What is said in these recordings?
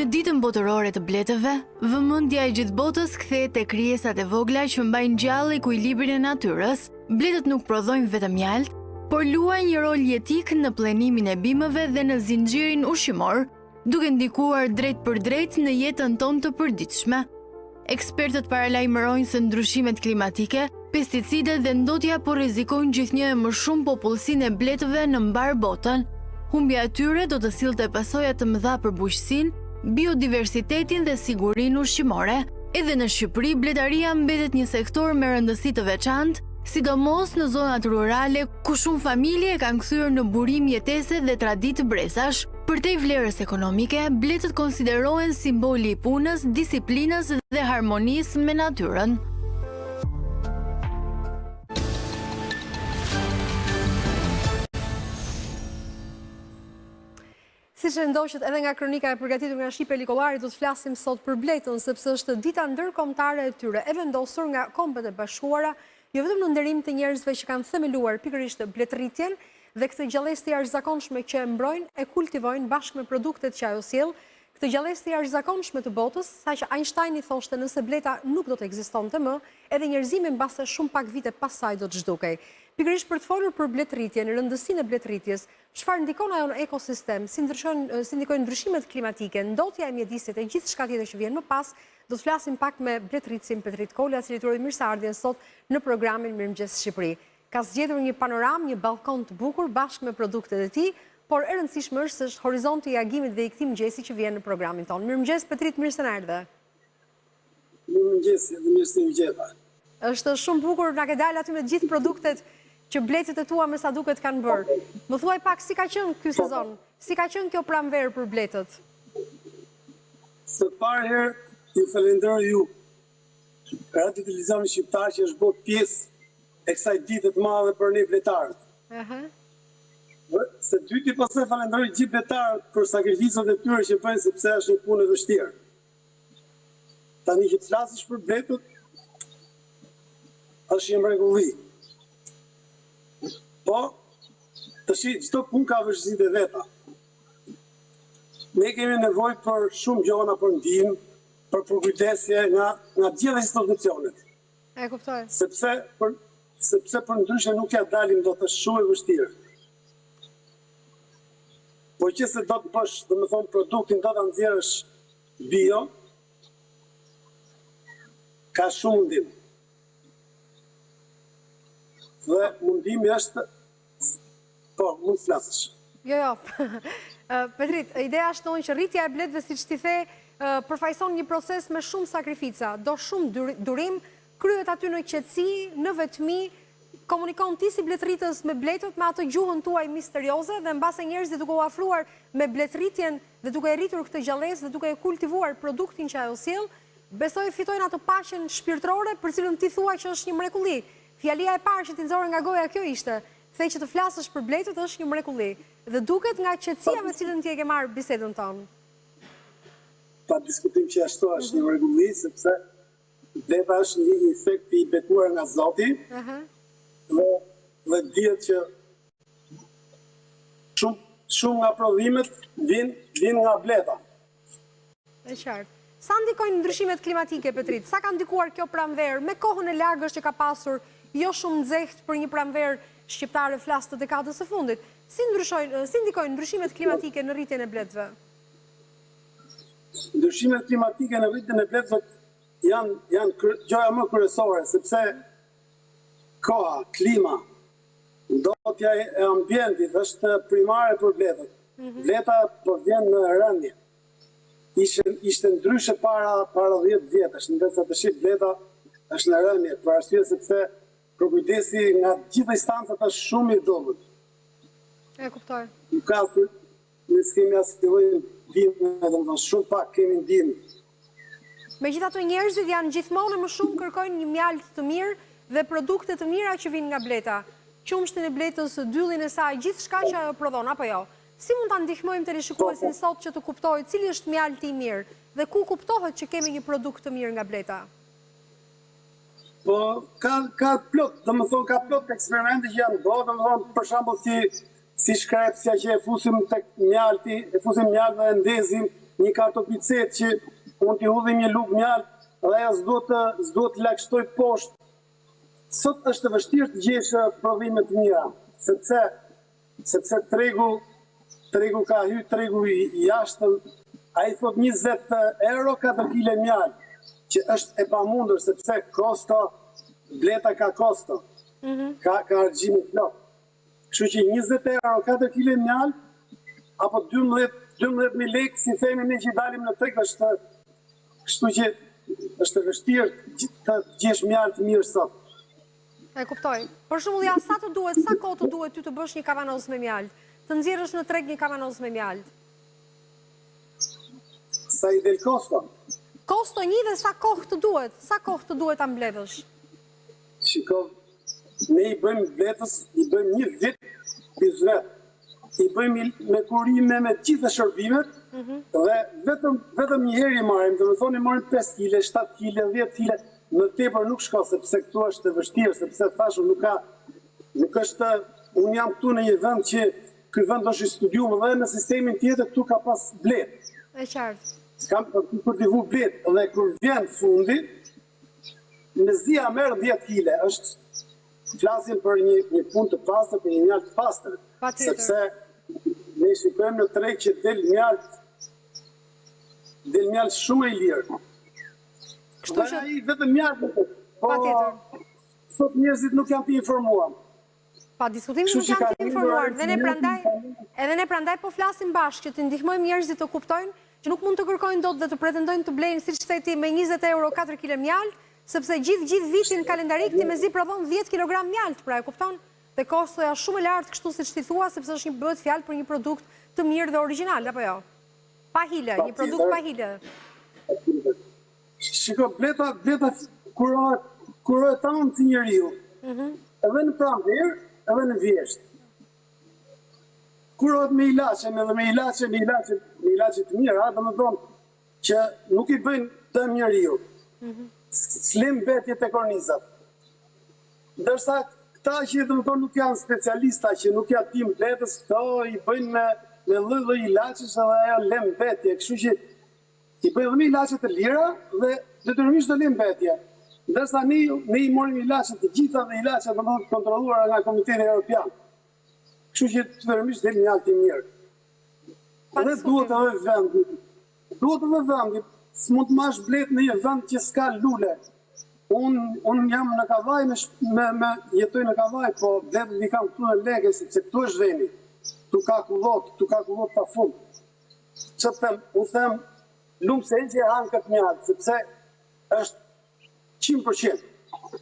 ditën botërore të bletëve, vëmendja e gjithë botës kthehet te krijesat e vogla që mbajnë gjallë ekuilibrin e natyrës. Bletët nuk prodhojnë vetëm mjalt, por luajnë një rol jetik në planimin e bimëve dhe në zinxhirin ushqimor, duke ndikuar drejt për drejt në jetën tonë të përditshme. Ekspertët paralajmërojnë se ndryshimet klimatike, pesticidet dhe ndotja po rrezikojnë gjithnjë e më shumë popullsinë e bletëve në mbar botën. Humbja e tyre do të sillte pasoja të mëdha për bujqësinë, biodiversitetin dhe sigurinë ushqimore. Edhe në Shqipëri, bletaria mbetet një sektor me rëndësi të veçantë, sidomos në zonat rurale ku shumë familje kanë kthyer në burim jetese dhe traditë brezash. Përtej vlerës ekonomike, bletët konsiderohen simboli i punës, disiplinës dhe harmonisë me natyrën. Siç e ndoqët edhe nga kronika e përgatitur nga Shqipe Likollari, do të flasim sot për bletën, sepse është dita ndërkombëtare e tyre, e vendosur nga Kombet e Bashkuara, jo vetëm në nderim të njerëzve që kanë themeluar pikërisht bletëritjen dhe këtë gjallësi të jashtëzakonshme që e mbrojnë e kultivojnë bashkë me produktet që ajo sjell, këtë gjallësi të jashtëzakonshme të botës, saqë Einsteini thoshte nëse bleta nuk do të ekzistonte më, edhe njerëzimi mbase shumë pak vite pas saj do të zhdukej. Pikërisht për të folur për bletëritjen, rëndësinë e bletëritjes, çfarë ndikon ajo në ekosistem, si ndikojnë ndryshimet klimatike, ndotja e mjedisit e gjithçka tjetër që vjen më pas, do të flasim pak me bletëritsin Petrit Kola, cili turoi mirëseardhjen sot në programin Mirëmëngjes Shqipëri. Ka zgjedhur një panoramë, një balkon të bukur bashkë me produktet e tij, por e rëndësishme është horizonti i agimit dhe i këtij mëngjesi që vjen në programin tonë. Mirëmëngjes Petrit, mirë se na erdhe. Mirëmëngjes, mirë se u gjeta. Është shumë bukur, na ke dalë aty me të gjithë produktet që bletët e tua me sa duket kanë bërë. Më thuaj pak si ka qenë ky sezon? Si ka qenë kjo pranverë për bletët? Së parë herë ju falenderoj ju, Radio Televizioni Shqiptar që është bërë pjesë e kësaj dite të madhe për ne bletarët. Se dyti pastaj falenderoj gjithë bletarët për sakrificat e tyre që bëjnë sepse është një punë e vështirë. Tani që të flasësh për bletët, është një mrekulli. Po, të shi, çdo punë ka vështirësitë e veta. Ne kemi nevojë për shumë gjëra për ndihmë, për përkujdesje nga gjitha institucionet. E kuptoj. Sepse për ndryshe nuk ja dalim do të shumë e vështirë. Po që se do të bësh, domethënë produktin do ta nxjerrësh bio, ka shumë ndim. Dhe mundimi është po, mund të flasësh. Jo. Petrit, ideja është tonë që rritja e bletëve, siç ti the, përfaqëson një proces me shumë sakrifica, do shumë durim, kryhet aty në qetësi, në vetmi, komunikon ti si bletëritës me bletët, me atë gjuhën tuaj misterioze, dhe mbase njerëzit duke u afruar me bletëritjen dhe duke rritur këtë gjallësë dhe duke kultivuar produktin që ajo sjell, besoj fitojnë atë paqen shpirtërore për cilën ti thua që është një mrekulli. Fjalia e parë që ti nxorë nga goja kjo ishte, the që të flasësh për bletët është një mrekulli. Dhe duket nga qetësia me cilën ti e ke marrë bisedën tonë. Pa diskutim që ashtu është një mrekulli, sepse bleta është një insekt i betuar nga Zoti, dhe dihet që shumë nga prodhimet vijnë nga bleta. E qartë. Sa ndikojnë ndryshimet klimatike, Petrit? Sa ka ndikuar kjo pranverë me kohën e lagësh që ka pasur, jo shumë nxehtë për një pranverë shqiptare flas të dekadës së fundit? Si ndikojnë ndryshimet klimatike në rritjen e bletëve? Ndryshimet klimatike në rritjen e bletëve janë gjëja më kryesore, sepse koha, klima, ndotja e ambientit është primare për bletët. Bleta po vjen në rënje. Ishte ndryshe para 10 vjetësh, ndërsa tash bleta është në rënje, për arsye sepse përkujdesi nga gjitha instancat është shumë i dobët. E kuptoj. Nuk ka ne kemi as të ndihmë, domethënë shumë pak kemi ndihmë. Megjithatë njerëzit janë gjithmonë më shumë kërkojnë një mjalt të mirë dhe produkte të mira që vijnë nga bleta. Qumshtin e bletës, dyllin e saj, gjithçka që ajo prodhon, apo jo? Si mund ta ndihmojmë teleshikuesin sot që të kuptojë cili është mjalti i mirë dhe ku kuptohet që kemi një produkt të mirë nga bleta? Po, ka plot, domethënë ka plot eksperimente që janë bërë, domethënë për shembull si shkrepësja që e fusim tek mjalti, e fusim mjalt dhe ndezim një kartopicet që unë t'i hudhim një lugë mjaltë dhe aja s'do të lakshtoj poshtë. Sot është të vështirë të gjesh prodhime të mira, sepse tregu ka hyrë, tregu i jashtëm, ai thot 20 euro 4 kg mjalë, që është e pamundur sepse bleta ka kosto, ka argjimi plot. Kështu që 20 euro 4 kg mjalë, apo 12.000 lekë, si themi ne që dalim në treg, kështu që është vështirë të gjesh mjalë të mirë sot. E kuptoj. Për shembull, sa kohë të duhet ty të bësh një kavanoz me mjaltë? Të nxjerrësh në treg një kavanoz me mjaltë? Sa i del kosto? Kosto një dhe sa kohë të duhet? Sa kohë të duhet ta mbledhësh? Shiko, ne i bëjmë bletës, i bëjmë një vit biznet. I bëjmë me kurime, me gjitha shërbimet, dhe vetëm një herë i marim, dhe me thonë i marim 5 kg, 7 kg, 10 kg, në tepër nuk shko, sepse këtu është të vështirë, sepse thashë nuk është, unë jam këtu në një vend që ky vend është i studiuar dhe në sistemin tjetër këtu ka pas blet. E qartë. S'kam për t'i vu blet, dhe kur vjen fundi, në zia merë 10 kg, është flasim për një punë të pastër, për një mjalë të pastër, sepse ne shikojmë në treg që del mjalë shumë i lirë. Dhe ai vetëm mjalë, po sot njerëzit nuk janë të informuar. Pa diskutim nuk janë të informuar, edhe ne prandaj po flasim bashkë që të ndihmojmë njerëzit të kuptojnë që nuk mund të kërkojnë dot dhe të pretendojnë të blejnë siç the ti me 20 euro 4 kg mjaltë, sepse gjithë vitin kalendarik ti mezi prodhon 10 kg mjaltë, pra e kupton? Dhe kostoja shumë e lartë kështu siç ti thua, sepse është bëhet fjalë për një produkt të mirë dhe origjinal, apo jo? Pa hile, një produkt pa hile. Shiko, bleta kurohet tamë si njeriu. Edhe në pranverë, edhe në vjeshtë. Kurohet me ilaçe, edhe me ilaçe të mira, dhe më thonë që nuk i bëjnë dëm njeriu. S'lim betje të kornizat. Ndërsa këta që dhe më thonë nuk janë specialista, që nuk janë tim bletës, këto i bëjnë me lëllë ilaçes edhe ajo lem betje. Kështu që i bëjnë dhe me ilaçe të lira dhe detyrimisht të lem betje. Ndërsa ne i morim ilaçe të gjitha dhe ilaçe të kontrolluara nga Komiteti Evropian. Kështu që detyrimisht del mjalë të mirë. Dhe duhet edhe vendi. S'mund të mash blet në një vend që s'ka lule. Unë jam në Kavaj, jetoj në Kavaj, po bletët i kam këtu në Lege, sepse këtu është veni. Tu ka kullot pa fund. Që unë them, lumë se e që e hanë këtë mjalë, sepse është 100%.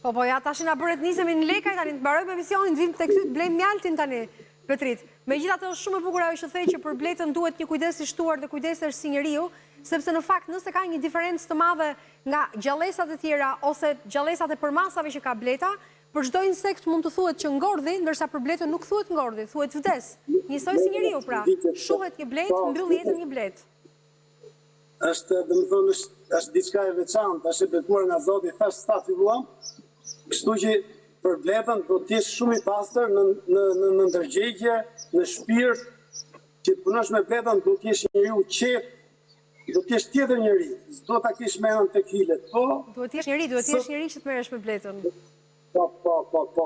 Po ja, tash na bëret nisemi në Lekaj, tani të mbarojmë emisionin, të vim të këtu të blejmë mjaltin tani, Petrit. Megjithatë është shumë e bukur ajo që thej që për bletën duhet një kujdes i shtuar dhe kujdesësh si njeriu, sepse në fakt nëse ka një diferencë të madhe nga gjallësat e tjera ose gjallësat e përmasave që ka bleta, për çdo insekt mund të thuhet që ngordhi, ndërsa për bletën nuk thuhet ngordhi, thuhet vdes. Njësoj si njeriu pra, shuhet një blet, mbyll jetën një blet. Është, domethënë, është diçka e veçantë, është e betuar nga Zoti, thash sa filluam. Kështu që për bletën do të jesh shumë i pastër në ndërgjegje, në shpirt, që të punosh me bletën do të jesh njeriu qetë, do të jesh tjetër njeri, s'do ta kesh mendën tek hilet, po. Duhet të jesh njeri që të merresh me bletën. Po.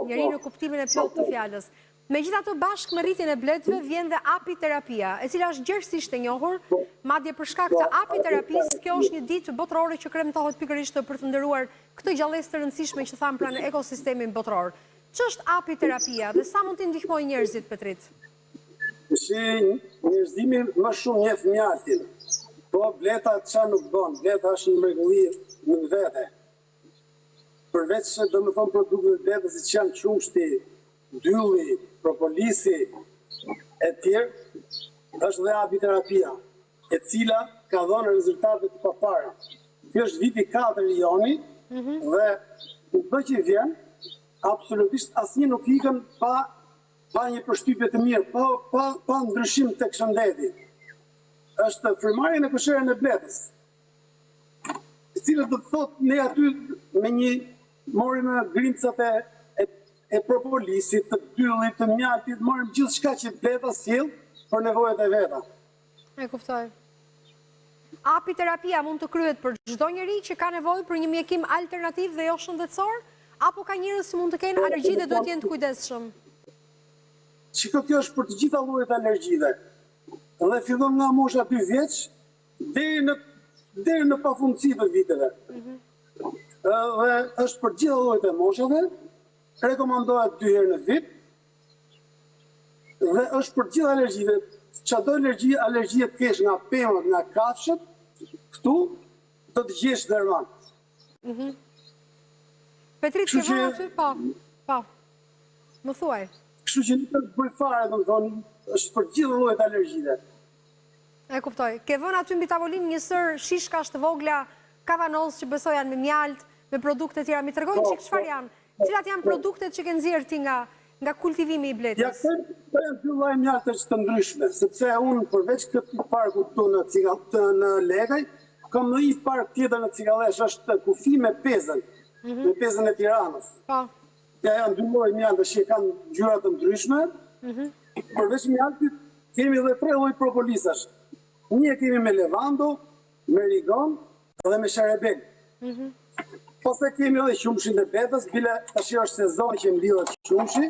Njeri në kuptimin e plot të fjalës. Megjithatë bashkë me rritjen e bletëve vjen dhe apiterapia, e cila është gjerësisht e njohur, madje për shkak të apiterapisë, kjo është një ditë botërore që kremtohet pikërisht për të nderuar këtë gjallësë të rëndësishme që tham pra në ekosistemin botror. Ç'është apiterapia dhe sa mund të ndihmojë njerëzit, Petrit? Njerëzimi më shumë njeh mjaltin. Po bleta çfarë nuk bën? Bleta është një mrekulli në vete. Përveç se domethënë produktet e bletës që janë qumshti, dylli, propolisi e tjerë, është dhe apiterapia, e cila ka dhënë rezultate të papara. Kjo është viti 4 i joni dhe çdo që vjen, absolutisht asnjë nuk ikën pa një përshtypje të mirë, pa ndryshim tek shëndeti. Është frymarrja në kosheren e bletës, e cila do të thotë ne aty me një morim grimcat e propolisit, të dyllit, të mjaltit, morim gjithçka që bleta sjell për nevojat e veta. E kuptoj. Apiterapia mund të kryhet për çdo njeri që ka nevojë për një mjekim alternativ dhe jo shëndetësor, apo ka njerëz që mund të kenë alergji dhe duhet të jenë të kujdesshëm? Shiko, kjo është për të gjitha llojet alergjive. Dhe fillon nga mosha 2 vjeç deri në pafundësi të viteve. Dhe është për gjitha llojet e moshave, rekomandohet 2 herë në vit. Dhe është për gjitha alergjive. Çdo alergji të kesh nga pemët, nga kafshët, këtu do të gjesh derman. Petrit, ke vënë aty? Po. Më thuaj. Kështu që nuk është bëj fare, domethënë, është për gjithë llojet alergjive. E kuptoj. Ke vënë aty mbi tavolinë një sër shishkash të vogla, kavanoz që besoj janë me mjalt, me produkte tjera. Mi tregojnë çfarë janë? Cilat janë produktet që ke nxjerrë ti nga kultivimi i bletës? Ja, këto janë dy lloje mjaltesh të ndryshme, sepse unë përveç këtij parku këtu në Lekaj, kam në një park tjetër në Cikalesh, është kufi me pezën, me pezën e Tiranës. Po. Ja, janë dy lloje mjaltesh që kanë ngjyra të ndryshme. Përveç mjaltit kemi edhe 3 lloj propolisash. Një kemi me levando, me rigon dhe me sharebel. Pastaj kemi edhe qumshin e betës, bile tash është sezon që mbyllet qumshi.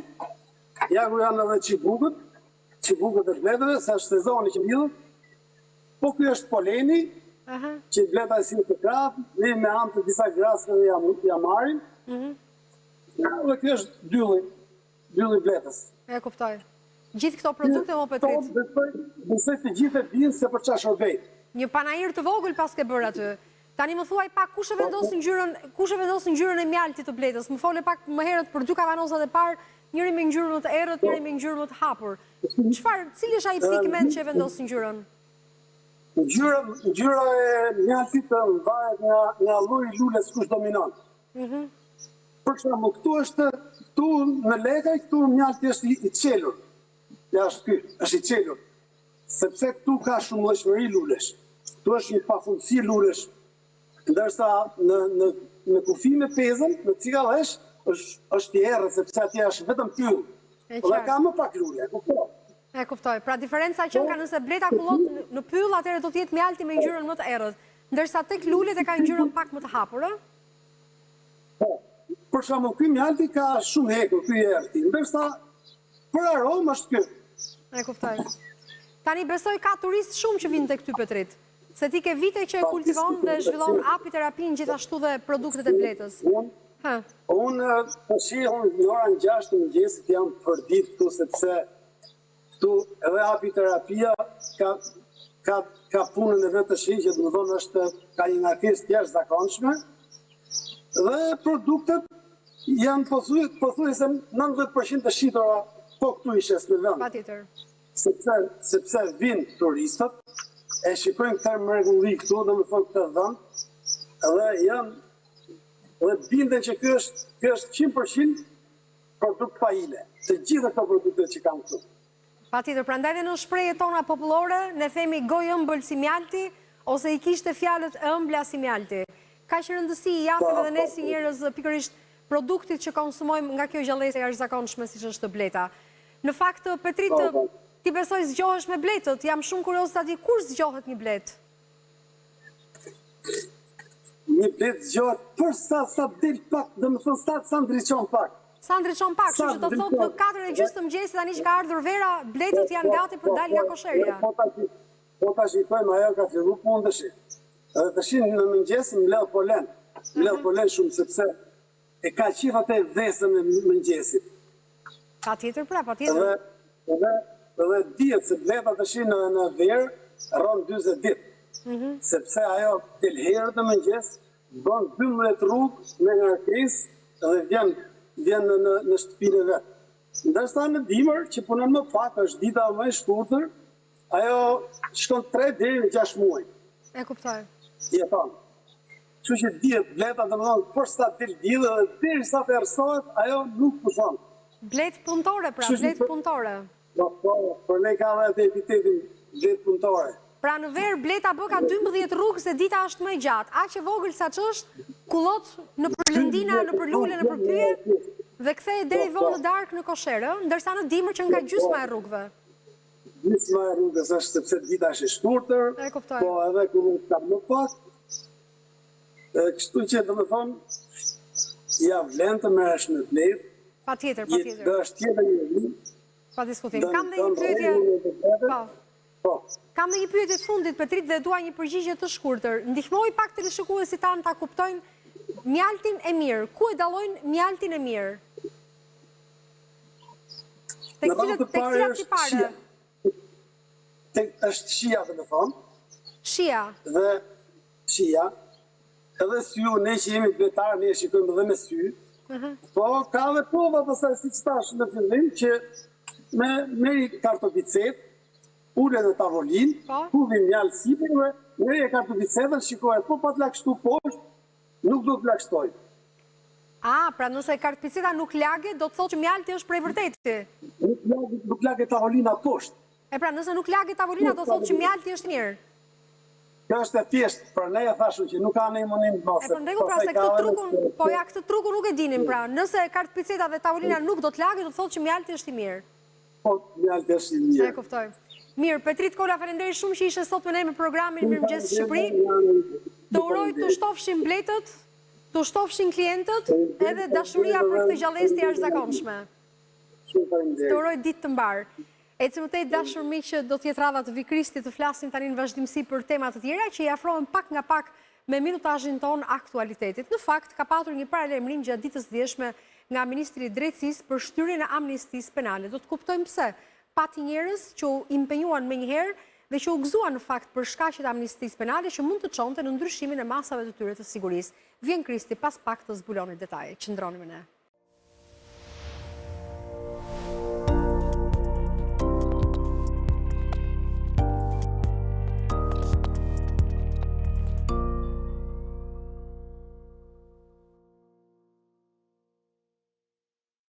Ja ku janë edhe çibukët e bletëve, sa është sezoni që mbyllet. Po ky është poleni, që bleta e si të krapë, ne me anë të disa grasëve ja marrim. Dhe kjo është dylli bletës. E kuptoj. Gjithë këto produkte më Petrit? Besoj të gjithë e dinë se për çfarë shërbej. Një panajër të vogël pas ke bërë aty. Tani më thuaj pak kush e vendos ngjyrën e mjaltit të bletës. Më fole pak më herët për 2 kavanozat e parë, njëri me ngjyrë më të errët, njëri me ngjyrë më të hapur. Cili është ai pigment që e vendos ngjyrën? Ngjyra e mjaltit varet nga lloji i lules kush dominon. Për shembull, këtu në Lekaj, këtu mjalti është i çelur. Ja, është i çelur. Sepse këtu ka shumë llojshmëri lulesh. Këtu është një pafundësi lulesh. Ndërsa në kufi me pezën, në Cikalesh, është i errët, sepse atje është vetëm pyll. Dhe ka më pak lule, kuptoj. E kuptoj. Pra diferenca që ka nëse bleta kullot në pyll, atëherë do të jetë mjalti me ngjyrën më të errët. Ndërsa tek lulet e ka ngjyrën pak më të hapur, ë? Po. Për shembull, ky mjalti ka shumë hekur, ky i errëti. Ndërsa për aromë është ky. E kuptoj. Tani besoj ka turistë shumë që vinë tek ty Petrit. Se ti ke vite që e kultivon dhe zhvillon apiterapin gjithashtu dhe produktet e bletës. Unë në orën 6 të mëngjesit jam për ditë këtu, sepse këtu edhe apiterapia ka punën e vetë të shi, që më thonë ka një ngarkesë të jashtëzakonshme, dhe produktet janë pothuajse 90% të shitura po këtu i shes në vend. Patjetër. Sepse vinë turistët, e shikojnë këtë mrekulli këtu, dhe më thonë këtë vend, dhe binden që kjo është 100% produkt pajile, të gjitha këto produktet që kam këtu. Patjetër, prandaj dhe në shprehjet tona popullore, ne themi gojë ëmbël si mjalti, ose i kishte fjalët ëmbla si mjalti. Ka që rëndësi i japim edhe ne si njerëz pikërisht produktit që konsumojmë nga kjo gjallëse e jashtëzakonshme siç është bleta. Në fakt, Petrit, ti besoj zgjohesh me bletët, jam shumë kurioz të di kur zgjohet një blet. Një blet zgjohet për sa del pak, dhe më thënë sa ndriçon pak. Sa ndriçon pak, që do të thotë në 4:30 të mëngjesit tani që ka ardhur vera, bletët janë gati për dalë nga kosherja. Po ta shikojmë, ajo ka fillu punë tash. Edhe tash në mëngjes mbledh polen. Mbledh polen shumë sepse e ka qifat e dhesën e mëngjesit. Patjetër, patjetër. Edhe dihet se bleta tash në verë rron 40 ditë. Sepse ajo del herët në mëngjes, bën 12 rrugë me ngarkesë dhe vjen në shtëpinë e vet. Ndërsa në dimër, që punon më pak, është dita më e shkurtër, ajo shkon 3 deri në 6 muaj. E kuptoj. Jeton. Kështu që dihet bleta, domethënë, për sa del diell dhe derisa të errësohet, ajo nuk pushon. Blet punëtore, pra, blet punëtore. Po, për ne ka dhe epitetin blet punëtore. Pra në verë bleta bë ka 12 rrugë se dita është më e gjatë. Aq e vogël sa ç'është, kullot në përlëndina, në përlule, në përpyje, dhe kthej deri vonë në darkë në kosherë, ndërsa në dimër që nga gjysma e rrugëve. Gjysma e rrugës është sepse dita është e shkurtër, E kuptoj. po edhe kur nuk ka më pak. Kështu që domethënë ja vlen të merresh në Bledh. Patjetër, Do patjetër. është tjetër një Pa diskutim. Kam dhe një pyetje. Po. Po. Kam dhe një pyetje të fundit, Petrit, dhe dua një përgjigje të shkurtër. Ndihmoj pak teleshikuesit tanë ta kuptojnë mjaltin e mirë. Ku e dallojnë mjaltin e mirë? Tek cilat tipare? Është shia domethënë, Shia. dhe shia. Edhe syu, ne që jemi vetarë, ne shikojmë edhe me sy. Po ka dhe prova pastaj siç thash në fillim që me merri kartopicet, ule në tavolinë, Po. hudhi mjalë sipër, merri kartopicetën, shikohet, po pat lagështu poshtë, nuk do të lagështoj. Pra nëse kartopiceta nuk lagë, do të thotë që mjalti është prej vërtetë. Nuk lagë tavolina poshtë. Pra nëse nuk lagë tavolina, do të thotë që mjalti është mirë. Kjo është e thjeshtë, pra ne ja thashun që nuk ka në imunim të mos. Po në rregull, pra se këtë trukun nuk e dinim, pra nëse kartopiceta dhe tavolina nuk do të lagë, do të thotë që mjalti është i mirë. Po, mjalti është i mirë. E kuptoj. Mirë, Petrit Kola, faleminderit shumë që ishe sot me ne në programin Mirëmëngjes Shqipëri. Të uroj të shtofshin bletët, të shtofshin klientët, edhe dashuria për këtë gjallësi jashtëzakonshme. Të uroj ditë të mbarë. E që mëtej dashur miq që do t'jetë radha të Vikristi të flasim tani në vazhdimsi për temat të tjera që i afrohen pak nga pak me minutazhin ton aktualitetit. Në fakt, ka patur një paralajmërim gjatë ditës djeshme nga Ministri i Drejtësisë për shtyrjen e amnistisë penale. Do të kuptojmë pse. Pati njerëz që u impenjuan menjëherë dhe që u gëzuan në fakt për shkaqet e amnistisë penale që mund të çonte në ndryshimin e masave të tyre të sigurisë. Vjen Kristi pas pak të zbuloni detajet. Qëndroni me ne.